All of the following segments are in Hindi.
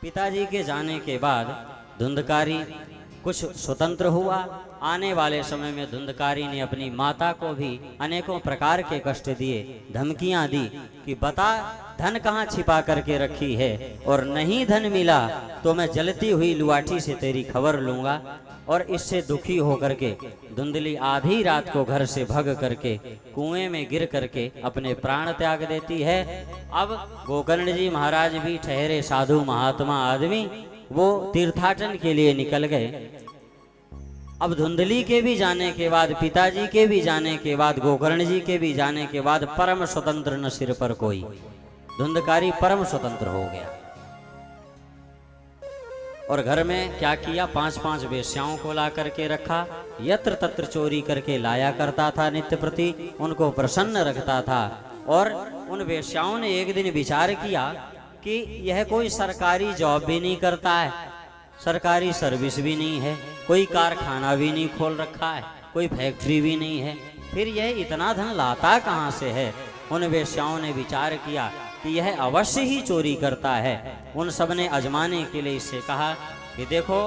पिताजी के जाने के बाद धुंधकारी कुछ स्वतंत्र हुआ। आने वाले समय में धुंधकारी ने अपनी माता को भी अनेकों प्रकार के कष्ट दिए, धमकियां दी कि बता धन कहाँ छिपा करके रखी है, और नहीं धन मिला तो मैं जलती हुई लुआठी से तेरी खबर लूंगा। और इससे दुखी होकर के धुंधली आधी रात को घर से भग करके कुएं में गिर करके अपने प्राण त्याग देती है। अब गोकर्ण जी महाराज भी ठहरे साधु महात्मा आदमी, वो तीर्थाटन के लिए निकल गए। अब धुंधली के भी जाने के बाद, पिताजी के भी जाने के बाद, गोकर्ण जी के भी जाने के बाद परम स्वतंत्र न सिर पर कोई। धुंधकारी परम स्वतंत्र हो गया और घर में क्या किया, 5-5 वेश्याओं को ला करके रखा। यत्र तत्र चोरी करके लाया करता था, नित्य प्रति उनको प्रसन्न रखता था। और उन वेश्याओं ने एक दिन विचार किया कि यह कोई सरकारी जॉब भी नहीं करता है, सरकारी सर्विस भी नहीं है, कोई कारखाना भी नहीं खोल रखा है, कोई फैक्ट्री भी नहीं है, फिर यह इतना धन लाता कहाँ से है। उन वेश्याओं ने विचार किया कि यह अवश्य ही चोरी करता है। उन सब ने आजमाने के लिए इससे कहा कि देखो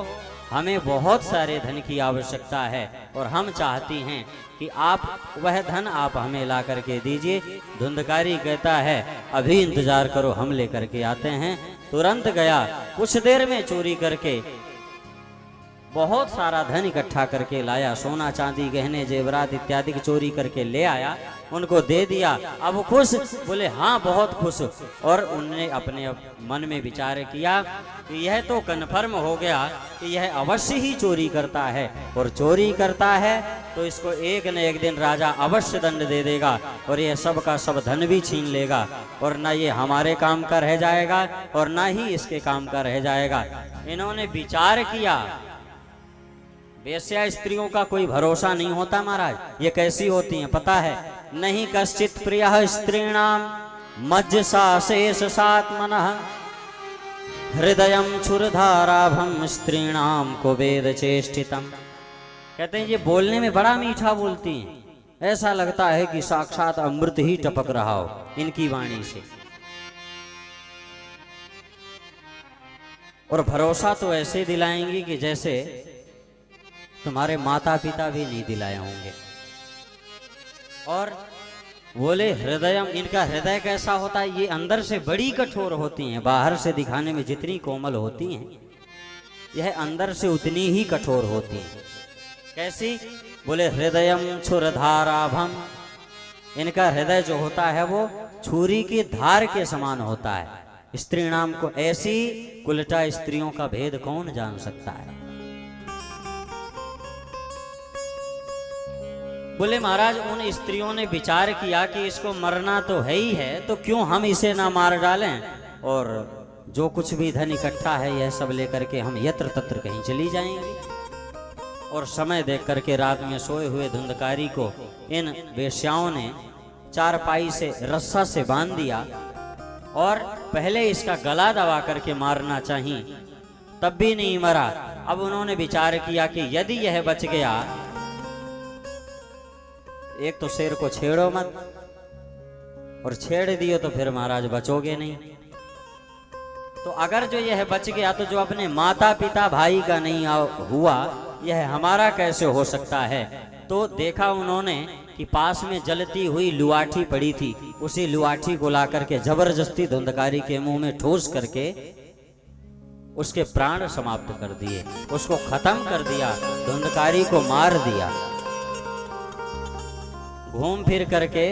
हमें बहुत सारे धन की आवश्यकता है और हम चाहती हैं कि आप वह धन आप हमें ला करके दीजिए। धुंधकारी कहता है अभी इंतजार करो, हम लेकर के आते हैं। तुरंत गया, कुछ देर में चोरी करके बहुत सारा धन इकट्ठा करके लाया, सोना चांदी गहने जेवरात इत्यादि की चोरी करके ले आया, उनको दे दिया। अब खुश, बोले हाँ बहुत खुश। और उनने अपने मन में विचार किया कि यह तो कन्फर्म हो गया कि यह अवश्य ही चोरी करता है, और चोरी करता है तो इसको एक न एक दिन राजा अवश्य दंड दे देगा और यह सब का सब धन भी छीन लेगा, और ना ये हमारे काम का रह जाएगा और ना ही इसके काम का रह जाएगा। इन्होंने विचार किया, वेश्या स्त्रियों का कोई भरोसा नहीं होता महाराज। ये कैसी होती हैं पता है, नहीं कश्चित प्रियः स्त्रीणाम मज्जसा शेष सात्मनः हृदयं क्षुरधाराभं स्त्रीणाम को वेद चेष्टितम। कहते हैं ये बोलने में बड़ा मीठा बोलती हैं, ऐसा लगता है कि साक्षात अमृत ही टपक रहा हो इनकी वाणी से। और भरोसा तो ऐसे दिलाएंगी कि जैसे तुम्हारे माता पिता भी नहीं दिलाए होंगे। और बोले हृदयम, इनका हृदय कैसा होता है, ये अंदर से बड़ी कठोर होती हैं। बाहर से दिखाने में जितनी कोमल होती हैं, यह अंदर से उतनी ही कठोर होती हैं। कैसी, बोले हृदयम छुरधाराभम, इनका हृदय जो होता है वो छुरी की धार के समान होता है। स्त्रीणाम को, ऐसी कुलटा स्त्रियों का भेद कौन जान सकता है। बोले महाराज उन स्त्रियों ने विचार किया कि इसको मरना तो है ही है, तो क्यों हम इसे ना मार डालें, और जो कुछ भी धन इकट्ठा है यह सब लेकर के हम यत्र तत्र कहीं चली जाएंगे। और समय देख करके रात में सोए हुए धुंधकारी को इन वेश्याओं ने चारपाई से रस्सा से बांध दिया, और पहले इसका गला दबा करके मारना चाहिए, तब भी नहीं मरा। अब उन्होंने विचार किया कि यदि यह बच गया, एक तो शेर को छेड़ो मत, और छेड़ दियो तो फिर महाराज बचोगे नहीं। तो अगर जो यह बच गया तो जो अपने माता पिता भाई का नहीं हुआ, यह हमारा कैसे हो सकता है। तो देखा उन्होंने कि पास में जलती हुई लुआठी पड़ी थी, उसी लुआठी को ला करके जबरदस्ती धुंधकारी के मुंह में ठोस करके उसके प्राण समाप्त कर दिए, उसको खत्म कर दिया, धुंधकारी को मार दिया। घूम फिर करके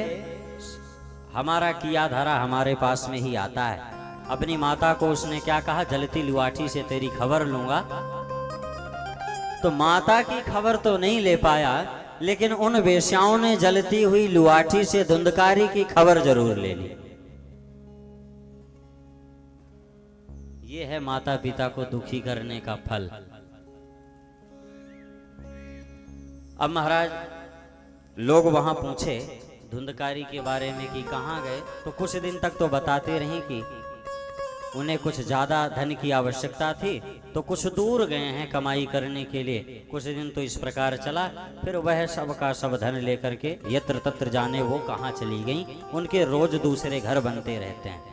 हमारा किया धरा हमारे पास में ही आता है। अपनी माता को उसने क्या कहा, जलती लुआठी से तेरी खबर लूंगा। तो माता की खबर तो नहीं ले पाया, लेकिन उन वेश्याओं ने जलती हुई लुआठी से धुंधकारी की खबर जरूर ले ली। ये है माता पिता को दुखी करने का फल। अब महाराज लोग वहां पूछे धुंधकारी के बारे में कि कहाँ गए, तो कुछ दिन तक तो बताते रही कि उन्हें कुछ ज्यादा धन की आवश्यकता थी, तो कुछ दूर गए हैं कमाई करने के लिए। कुछ दिन तो इस प्रकार चला, फिर वह सब का सब धन लेकर के यत्र तत्र जाने वो कहाँ चली गई। उनके रोज दूसरे घर बनते रहते हैं।